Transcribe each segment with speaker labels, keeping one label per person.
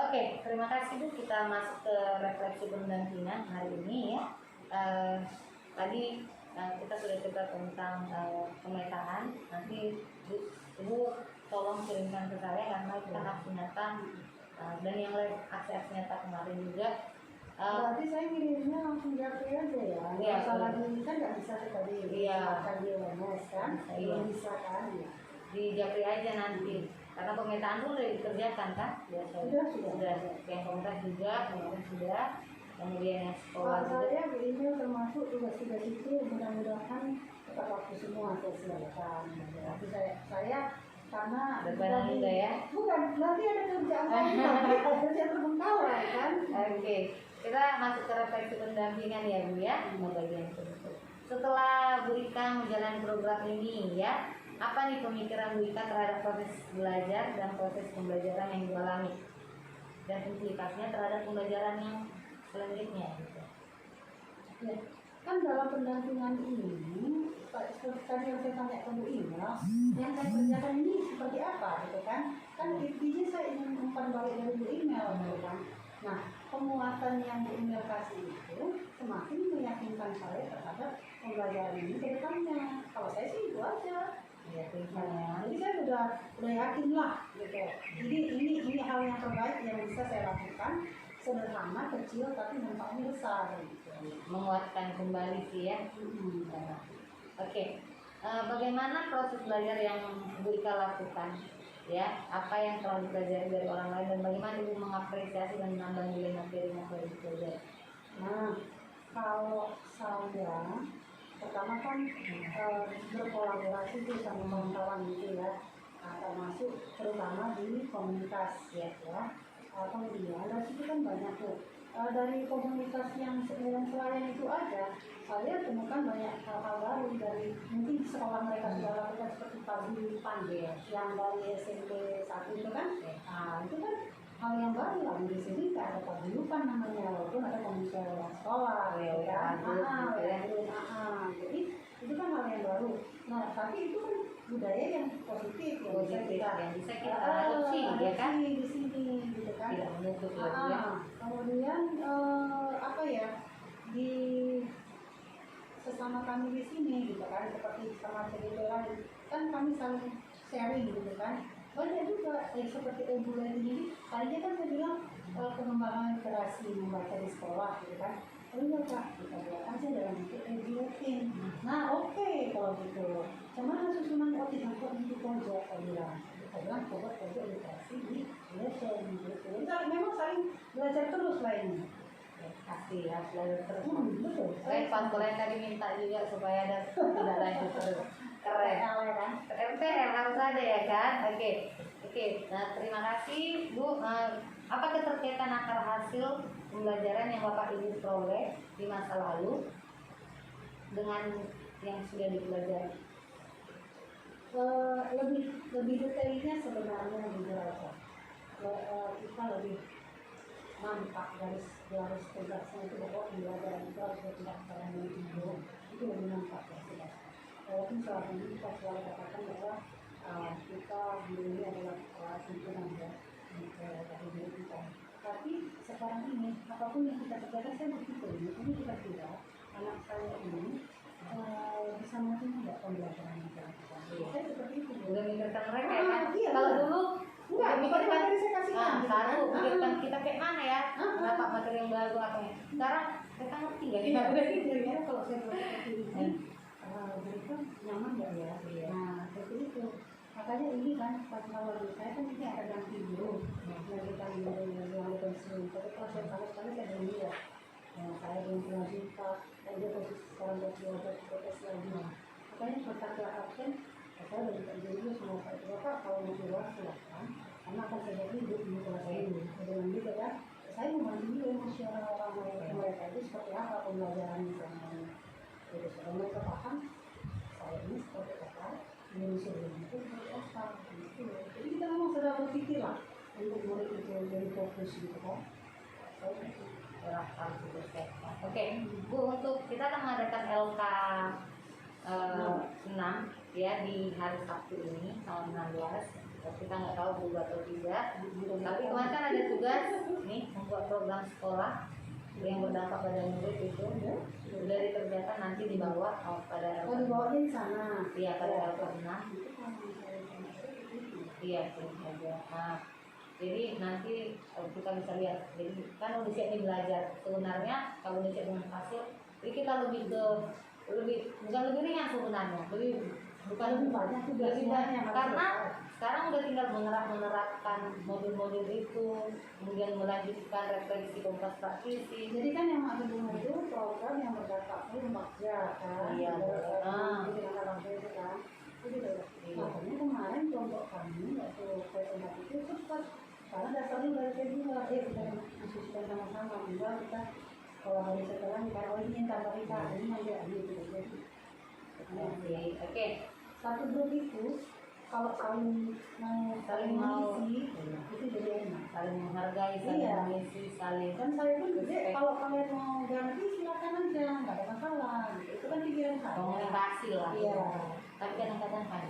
Speaker 1: Oke, terima kasih Bu. Kita masuk ke refleksi pendampingan hari ini ya. Tadi kita sudah cerita tentang pemetaan. Nanti Ibu tolong kirimkan ke saya karena kita aksi nyata dan yang lain aksi nyata kemarin juga.
Speaker 2: Berarti saya ngirimnya langsung japri aja ya.
Speaker 1: Iya,
Speaker 2: salah ini kan nggak bisa tadi.
Speaker 1: Iya.
Speaker 2: Akan di WMS kan?
Speaker 1: Iya.
Speaker 2: Bisa kan? Ya.
Speaker 1: Di japri aja nanti. Karena pemetaan itu udah dikerjakan kan? Sudah. Yang komunitas juga, kemudian sudah. Kemudian yang sekolah juga.
Speaker 2: Saya email termasuk tugas-tugas itu mudah-mudahan tepat waktu semua saya silakan. Tapi saya karena
Speaker 1: berbanan juga ya.
Speaker 2: Bukan, nanti ada kerjaan lain, ada kerjaan terbengkalai kan.
Speaker 1: Oke, kita masuk ke refleksi pendampingan ya Bu ya, bagian itu. Setelah Bu Ika menjalani program ini ya, apa nih pemikiran Bu Ika terhadap proses belajar dan proses pembelajaran yang dialami dan implikasinya terhadap pembelajaran yang selanjutnya gitu.
Speaker 2: Ya, kan dalam pendampingan ini seperti tadi yang saya tanya ke Bu Ina, yang saya kerjakan ini seperti apa gitu kan? Kan intinya saya ingin umpan balik dari Bu Ina gitu kan. Nah, penguatan yang Bu Ina kasih itu semakin meyakinkan saya terhadap pembelajaran ini ke depannya. Kalau saya sih itu aja.
Speaker 1: Ya,
Speaker 2: Jadi saya udah yakin lah gitu. Jadi ini hal yang terbaik yang bisa saya lakukan, sederhana, kecil tapi dampaknya besar gitu.
Speaker 1: Menguatkan kembali sih ya. Oke. Bagaimana proses belajar yang Bu Ika lakukan? Ya, apa yang telah dipelajari dari orang lain dan bagaimana Ibu mengapresiasi dan menambah nilai materi yang telah dipelajari?
Speaker 2: Nah, kalau saya pertama kan berkolaborasi tuh sama kawan-kawan gitu ya, termasuk terutama di komunitas ya. Kemudian dari situ kan banyak tuh dari komunitas yang selain itu aja, saya temukan banyak hal-hal baru dari mungkin sekolah mereka sudah lakukan seperti paguyuban yang dari SMP 1 itu kan, itu kan hal yang baru lah di sini nggak ada paguyuban namanya, walaupun ada komisi sekolah ya. Jadi itu kan hal yang baru. Nah tapi itu kan budaya yang positif
Speaker 1: yang bisa kita adopsi ya kan
Speaker 2: di sini gitu kan.
Speaker 1: Tidak menutup
Speaker 2: Kemudian apa ya, di sesama kami di sini gitu kan, seperti sama cerita lain kan kami saling sharing gitu kan. Banyak juga seperti Bulan ini tadinya kan saya bilang pengembangan literasi membaca di sekolah gitu kan. Iya Kak, kita buat aja dalam bentuk eduking. Nah oke, kalau gitu cuman susunan tidak kok gitu aja saya bilang. Saya bilang coba pojok literasi di lesson gitu. Memang saling belajar terus lah ini.
Speaker 1: Pasti harus belajar terus.
Speaker 2: Betul.
Speaker 1: Pak kalian tadi minta juga supaya ada tidak lanjut terus. Keren kan? MPR harus ada ya kan? Oke. Nah terima kasih Bu. Apa keterkaitan akar hasil pembelajaran yang Bapak Ibu peroleh di masa lalu dengan yang sudah dipelajari?
Speaker 2: Lebih detailnya sebenarnya jujur aja. Kita lebih nampak garis tugasnya itu bahwa pembelajaran itu harus bertindak secara individu, itu lebih nampak ya sudah. Walaupun selama ini kita selalu katakan bahwa kita dulu adalah pimpinan ya dari diri kita. Tapi sekarang ini apapun yang kita kerjakan saya berpikir ini kira-kira anak saya ini bisa mungkin tidak pembelajaran yang kita lakukan. Saya seperti itu.
Speaker 1: Udah mikirkan mereka ya kan?
Speaker 2: Iya,
Speaker 1: kalau dulu
Speaker 2: enggak,
Speaker 1: mikirkan
Speaker 2: saya kasihkan.
Speaker 1: Satu mikirkan kita kayak mana ya? Dapat materi yang baru apa ya? Sekarang kita ngerti nggak?
Speaker 2: Iya, udah kalau saya seperti ini, mereka nyaman nggak ya? Nah, seperti itu. Makanya ini kan pas awal saya kan ini ada yang tidur, yang kita yang pensiun. Tapi kalau saya sama sekali saya belum lihat. Saya belum pernah jumpa. Dan dia posisi sekarang buat belajar protes lagi. Makanya kontaklah absen. Saya dari Pak Jokowi sama Pak Bapak kalau mau keluar silahkan. Karena akan saya hidup di kelas saya ini. Dengan gitu kan, saya membantu juga emosional orang mereka itu seperti apa pembelajaran misalnya. Jadi kalau mereka paham, saya ini seperti apa, Indonesia ini itu seperti apa. Jadi kita memang sudah berpikir lah untuk murid itu jadi fokus gitu kan.
Speaker 1: Oke, Bu, untuk kita akan mengadakan LK 6 ya di hari Sabtu ini tanggal 16. Kita nggak tahu berubah atau tidak. Tapi kemarin kan ada tugas nih membuat program sekolah yang berdampak pada murid itu sudah dikerjakan, nanti dibawa pada
Speaker 2: dibawanya di sana.
Speaker 1: iya pada LK6. Iya itu saja. Nah, jadi nanti kita bisa lihat. Jadi kan Indonesia ini belajar sebenarnya kalau Indonesia dengan hasil, jadi kita lebih bukan lebih ringan sebenarnya, bukan
Speaker 2: Lebih banyak tugas
Speaker 1: lebih
Speaker 2: yang
Speaker 1: banyak
Speaker 2: harus
Speaker 1: karena
Speaker 2: dilakukan.
Speaker 1: sekarang udah tinggal menerapkan modul-modul itu, kemudian melanjutkan refleksi kompas praktisi.
Speaker 2: Jadi kan yang ada bunga itu program yang berdampak itu Bakja kan.
Speaker 1: Iya.
Speaker 2: Jadi anak itu kan. Itu
Speaker 1: Iya.
Speaker 2: makanya kemarin kelompok kami waktu PMK itu cepat karena dasarnya dari kedua kita diskusikan sama-sama juga kita kalau hari sekarang kita ini tambah kita ini aja gitu.
Speaker 1: Oke.
Speaker 2: Satu grup itu kalau saling
Speaker 1: mau
Speaker 2: mengisi itu jadi enak.
Speaker 1: saling menghargai, saling
Speaker 2: Iya.
Speaker 1: mengisi, saling
Speaker 2: Dan saya pun juga
Speaker 1: respect.
Speaker 2: kalau kalian mau ganti silakan aja, nggak ada masalah. Gitu. Itu kan pikiran saya.
Speaker 1: komunikasi lah.
Speaker 2: Iya.
Speaker 1: Tapi kadang-kadang kan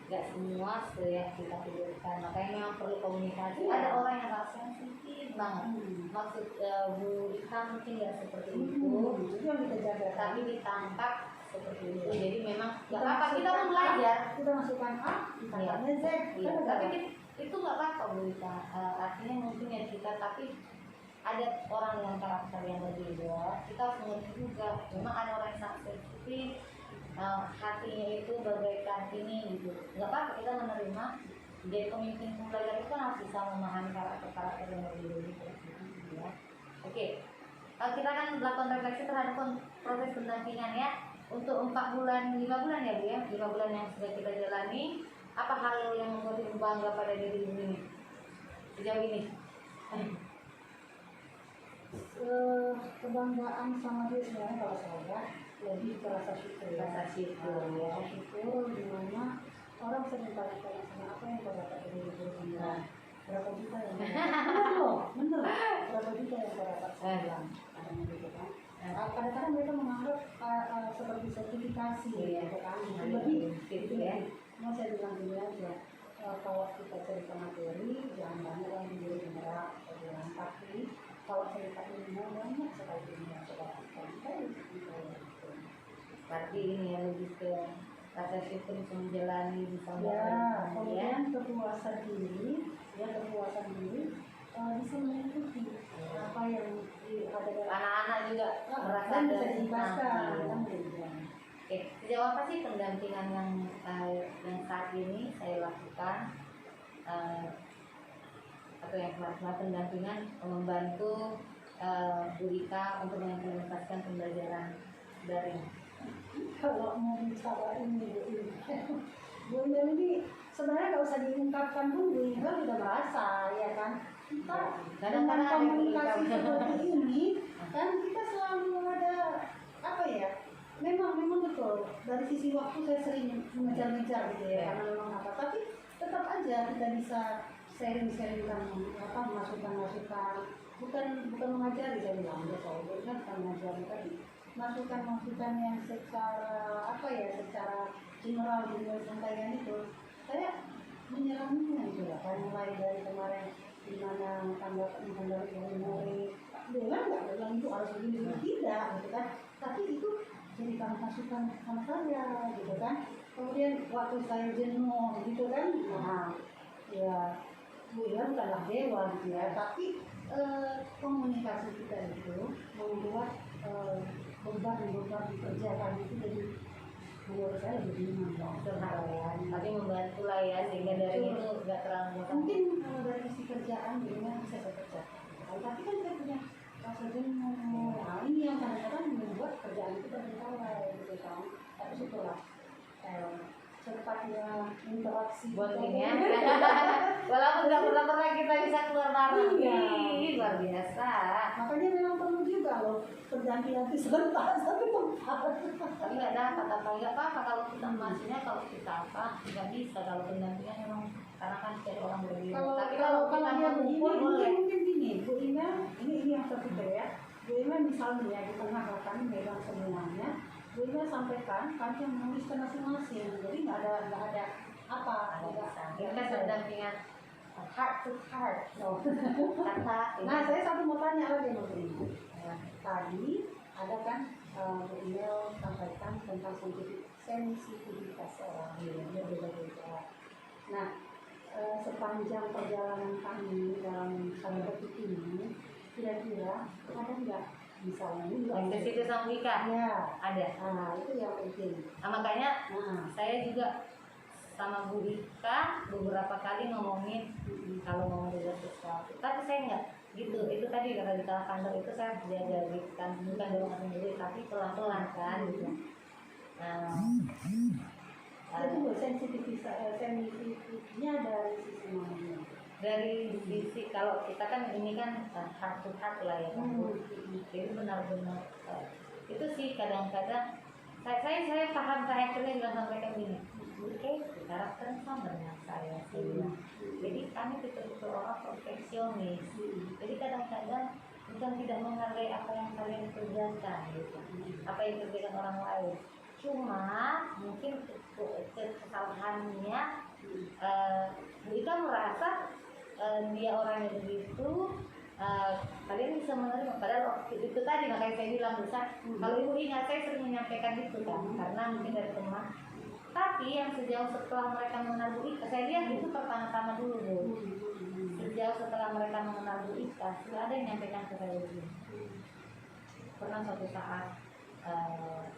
Speaker 1: nggak semua yang kita pikirkan, makanya memang perlu komunikasi.
Speaker 2: Iya.
Speaker 1: Ada orang yang nggak sensitif banget. Maksud Bu Rika mungkin nggak seperti itu,
Speaker 2: Itu yang kita jaga.
Speaker 1: tapi ditangkap seperti itu.
Speaker 2: Iya.
Speaker 1: Jadi memang nggak
Speaker 2: Kita
Speaker 1: apa-apa, kita mau
Speaker 2: masukkan
Speaker 1: belajar.
Speaker 2: Kita masukkan A, kita
Speaker 1: Iya.
Speaker 2: tanya Z.
Speaker 1: Iya.
Speaker 2: Kan
Speaker 1: Tapi
Speaker 2: ada.
Speaker 1: itu nggak apa-apa Bu Rika. Artinya mungkin ya kita, tapi ada orang dengan karakter yang berbeda, kita harus mengerti juga. Memang ada orang yang sangat sensitif, hatinya itu bagaikan ini gitu. Nggak apa-apa kita menerima. Jadi pemimpin pembelajar itu kan harus bisa memahami karakter-karakter yang berbeda gitu. Ya. Oke. Kita akan melakukan refleksi terhadap proses pendampingan ya. Untuk 4 bulan, 5 bulan ya Bu ya, 5 bulan yang sudah kita jalani. Apa hal yang membuat Ibu bangga pada diri Ibu ini sejauh ini?
Speaker 2: Kebanggaan sama dia sebenarnya kalau saya lebih ke rasa syukur.
Speaker 1: Rasa syukur ya.
Speaker 2: Rasa syukur dimana orang sering tanya sama apa yang kau dapat dari hidup ini. Berapa juta yang kau dapat? Bener loh, bener. Berapa juta yang kau dapat sebulan? Kadang gitu kan. Kadang-kadang mereka menganggap seperti sertifikasi gitu kan. Lebih
Speaker 1: gitu ya.
Speaker 2: Mau saya bilang dulu aja. Kalau kita cerita materi, jangan banyak yang diri beneran, tapi kalau cerita ilmu banyak sekali yang kita dapatkan.
Speaker 1: Berarti ini ya lebih ke rasa syukur bisa menjalani, bisa
Speaker 2: Ya,
Speaker 1: ya.
Speaker 2: kemudian kepuasan diri, ya kepuasan diri bisa mengikuti apa yang ada dalam
Speaker 1: Anak-anak juga merasa
Speaker 2: dan
Speaker 1: ada
Speaker 2: bisa dijelaskan.
Speaker 1: senang.
Speaker 2: Kan begitu.
Speaker 1: Oke, sejauh apa sih pendampingan yang saat ini saya lakukan atau yang kemarin pendampingan membantu Bu Rika untuk mengimplementasikan pembelajaran daring.
Speaker 2: Kalau mau bicara ini Bu Indah ini sebenarnya nggak usah diungkapkan pun Bu Indah sudah merasa ya kan. Kita dengan
Speaker 1: Kadang-kadang ada yang
Speaker 2: komunikasi
Speaker 1: beritahu.
Speaker 2: seperti ini kan kita selalu ada apa ya, memang betul dari sisi waktu saya sering mengejar-ngejar gitu ya karena memang apa, tapi tetap aja kita bisa sharing-sharingkan apa masukan-masukan, bukan mengajari saya bilang ya saya bukan mengajari tadi masukan-masukan yang secara apa ya, secara general di sampaikan itu saya menyerangnya gitu ya kan, mulai dari kemarin di mana tanggal dari murid nggak bilang itu harus begini tidak gitu kan, tapi itu jadikan masukan sama saya gitu kan. Kemudian waktu saya jenuh gitu kan, nah ya Bu Ira bukanlah dewa gitu ya, tapi komunikasi kita itu membuat beban dikerjakan itu jadi menurut saya lebih ringan
Speaker 1: Ya. Tapi membantu lah ya, sehingga dari itu nggak terlalu
Speaker 2: mungkin kalau dari sisi kerjaan dirinya bisa saya kerjakan, tapi kan saya punya rasa jenuh. Nah ini yang kadang-kadang membuat kerjaan itu terbengkalai gitu kan, tapi syukurlah cepatnya interaksi
Speaker 1: bondingnya. Walaupun nggak pernah kita bisa keluar bareng.
Speaker 2: Iya.
Speaker 1: Ih, luar biasa.
Speaker 2: makanya memang perlu juga loh berganti-ganti sebentar tapi
Speaker 1: Tapi nggak dapat apa nggak apa-apa kalau kita maksudnya kalau kita apa nggak bisa kalau pendampingan memang karena kan setiap orang berbeda. Tapi kalau kita
Speaker 2: dia
Speaker 1: mau
Speaker 2: begini
Speaker 1: ngumpul boleh.
Speaker 2: mungkin gini Bu Ina, ini yang saya pikir ya Bu Ina misalnya ya di tengah kami megang semuanya, Dia sampaikan, kami yang menuliskan masing-masing, jadi nggak ada apa,
Speaker 1: Kita pendampingan heart to heart.
Speaker 2: Oh.
Speaker 1: Kata
Speaker 2: Nah, saya satu mau tanya lagi Mas Rina.
Speaker 1: ya.
Speaker 2: Tadi ada kan email sampaikan tentang sensitivitas orang, dia beda-beda. Nah, sepanjang perjalanan kami dalam detik ini, kira-kira ada nggak misalnya ini juga
Speaker 1: Sensitivitas sama Wika
Speaker 2: ya,
Speaker 1: ada.
Speaker 2: nah itu yang penting.
Speaker 1: Nah, makanya
Speaker 2: Nah,
Speaker 1: saya juga sama Bu Wika beberapa kali ngomongin kalau mau belajar sesuatu. Tapi saya enggak gitu. Itu tadi kalau di kantor itu saya belajar gitu kan, bukan dalam sendiri tapi pelan-pelan kan gitu. Nah,
Speaker 2: itu sensitifnya dari sisi mana?
Speaker 1: dari sisi kalau kita kan ini kan heart to heart lah ya kan. Jadi benar-benar itu sih kadang-kadang saya paham, saya akhirnya bilang sampaikan gini, oke, karakter sama dengan saya bilang. Jadi kami betul-betul orang perfeksionis. Jadi kadang-kadang bukan tidak menghargai apa yang kalian kerjakan gitu, apa yang dikerjakan orang lain. Cuma mungkin kesalahannya kita merasa dia orangnya begitu, kalian bisa menerima. Padahal itu tadi makanya saya bilang besar. Kalau ibu ingat saya sering menyampaikan itu kan, karena mungkin dari teman. Tapi yang sejauh setelah mereka mengenal Bu Ika, saya lihat itu pertama-tama dulu Bu. Sejauh setelah mereka mengenal Bu Ika, sudah ada yang menyampaikan ke saya begini. Pernah suatu saat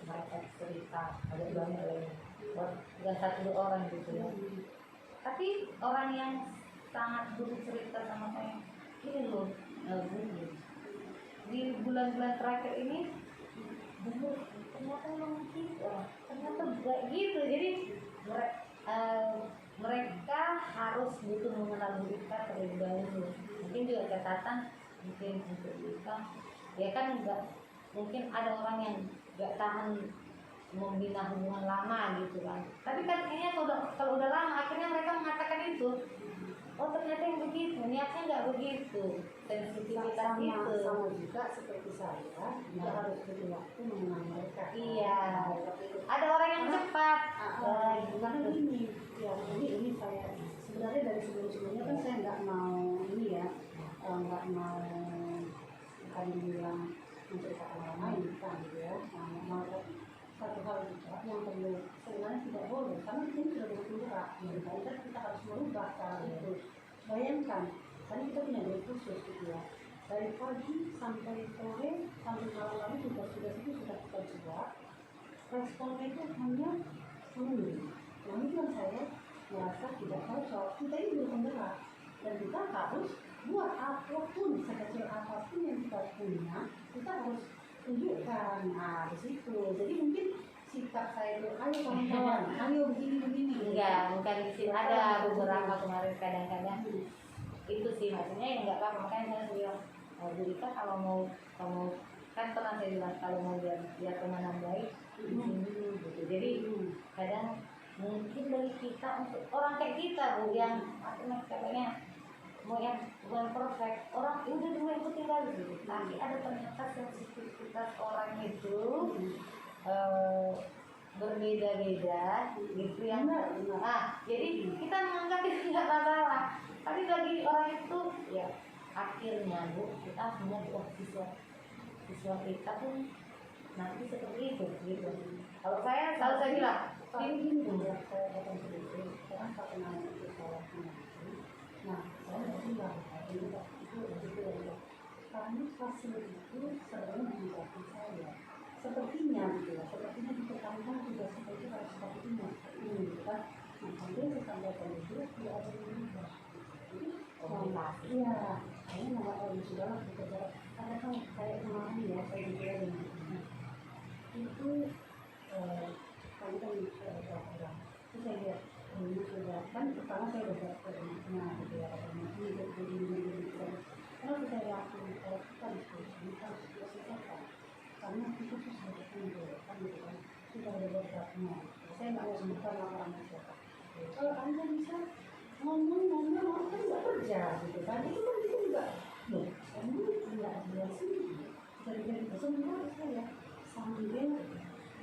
Speaker 1: mereka cerita ada banyak lagi, dan satu dua orang gitu ya. Tapi orang yang sangat dulu cerita sama saya, ini loh, di bulan-bulan terakhir ini, dulu ternyata memang gitu, ternyata enggak gitu. Jadi mereka harus butuh mengenal Bu Ika terlebih dahulu. Mungkin juga catatan mungkin untuk Bu Ika, ya kan enggak mungkin ada orang yang enggak tahan membina hubungan lama gitu kan. Tapi kan kayaknya kalau udah lama akhirnya mereka mengatakan itu. Oh ternyata yang begitu, niatnya nggak begitu. Sensitivitas itu
Speaker 2: sama juga seperti saya, kita harus beri waktu mengenal mereka.
Speaker 1: Iya. Ada orang yang cepat.
Speaker 2: Karena ini, ya ini saya sebenarnya dari sebelum-sebelumnya kan saya nggak mau ini ya, nggak mau bukan dibilang menceritakan orang lain kan gitu ya. Mau satu hal juga yang perlu sebenarnya tidak boleh, karena di sini sudah bergerak, kita harus merubah cara itu. Bayangkan, tadi kita punya dari khusus gitu ya, dari pagi sampai sore sampai malam lagi sudah kita coba. Responnya itu hanya seminggu. Nah itu yang saya merasa tidak cocok. Kita ini belum menggerak dan kita harus buat apapun, sekecil apapun yang kita punya, kita harus tunjukkan. Nah di situ. Jadi mungkin sikap saya itu, ayo kawan-kawan, ayo begini.
Speaker 1: Enggak, bukan di sini. Ada beberapa kemarin kadang-kadang itu sih maksudnya yang nggak apa-apa. Makanya saya bilang Bu Ika kalau mau kamu kan pernah saya bilang kalau mau biar teman baik di sini dulu gitu. Jadi kadang mungkin dari kita untuk orang kayak kita Bu yang katanya mau yang bukan perfect, orang udah dulu yang tinggal gitu. Tapi ada ternyata sensitivitas orang itu berbeda-beda gitu yang jadi kita menganggap itu nggak masalah, tapi bagi orang itu ya akhirnya Bu kita punya siswa kita pun nanti seperti itu gitu. Kalau saya bilang
Speaker 2: Tapi gini ya, saya datang ke situ, sekarang saya kenal itu saya punya. Nah, saya nggak bilang, itu ya. Kami fasilitas itu sering menjadi saya. Sepertinya gitu ya, sepertinya dipertahankan juga seperti harus seperti ini gitu kan. Nah, sampai saya sampaikan itu tidak ada yang berubah. Jadi, iya, saya nggak tahu sudah bekerja. Karena kan saya kemarin ya, saya juga dengan itu kami kan orang. Terus saya lihat ini sudah kan pertama saya udah pernah gitu ya, ini kalau kita lakukan kalau kita diskusi harus diselesaikan. Karena itu sudah kan gitu kan, sudah ada beberapa. Saya nggak mau sebutkan nama siapa. Kalau Anda bisa ngomong orang kan nggak kerja gitu kan, itu kan kita juga loh, kamu nggak ada sini dari sementara saya sambil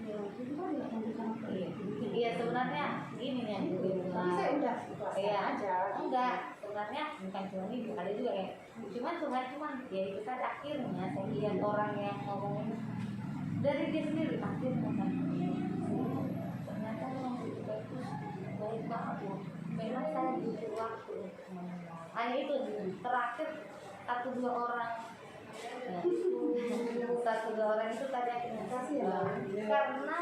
Speaker 2: Ya, itu kan nggak tentu sama
Speaker 1: Iya,
Speaker 2: sekali.
Speaker 1: iya sebenarnya gini nih yang
Speaker 2: Tapi saya udah ikhlaskan
Speaker 1: iya
Speaker 2: aja.
Speaker 1: enggak sebenarnya bukan cuma ini ada juga ya cuman ya itu kan akhirnya saya lihat orang yang ngomongin dari dia sendiri akhirnya kan ternyata memang itu baik banget loh memang saya butuh waktu untuk mengenal hanya itu terakhir satu dua orang satu dua orang itu tadi akhirnya
Speaker 2: Kasih ya, Bang.
Speaker 1: karena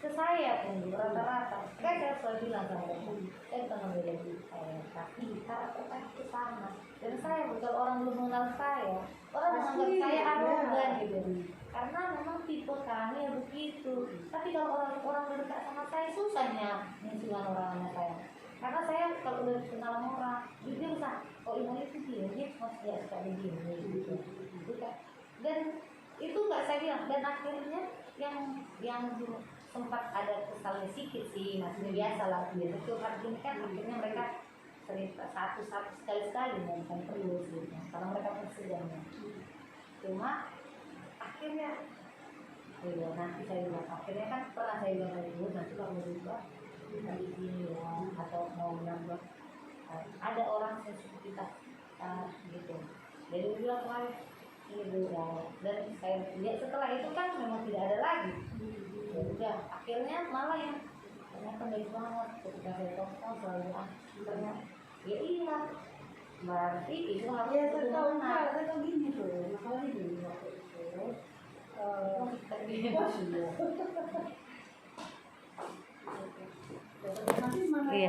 Speaker 1: ke saya pun rata-rata kan saya selalu bilang sama mereka saya bukan membela diri saya tapi karakter itu sama dan saya bukan orang belum mengenal saya orang menganggap
Speaker 2: Pasti,
Speaker 1: saya arogan
Speaker 2: ya.
Speaker 1: gitu karena memang tipe kami ya begitu tapi kalau orang berdekat sama saya susahnya mencintai orang sama saya karena saya kalau udah kenal sama orang dia bisa oh ini itu dia masih ya suka begini gitu bukan dan itu nggak saya bilang dan akhirnya yang sempat ada kesalnya sedikit sih maksudnya biasa lah biasa curhat gini kan akhirnya mereka cerita satu sekali bukan terus gitu karena mereka persedannya cuma akhirnya ya nanti saya bilang akhirnya kan pernah saya bilang tadi nanti kalau berubah tadi gini ya atau mau menambah ada orang yang suka kita gitu jadi bilang kemarin ini ya dan saya lihat setelah itu kan memang tidak ada lagi ya udah akhirnya malah yang ternyata baik banget ketika saya telepon selalu ternyata ya iya berarti itu harus
Speaker 2: Ya, saya tahu
Speaker 1: benar
Speaker 2: saya tahu gini tuh, masalahnya gini waktu itu.
Speaker 1: Iya.
Speaker 2: Nanti mana
Speaker 1: Iya.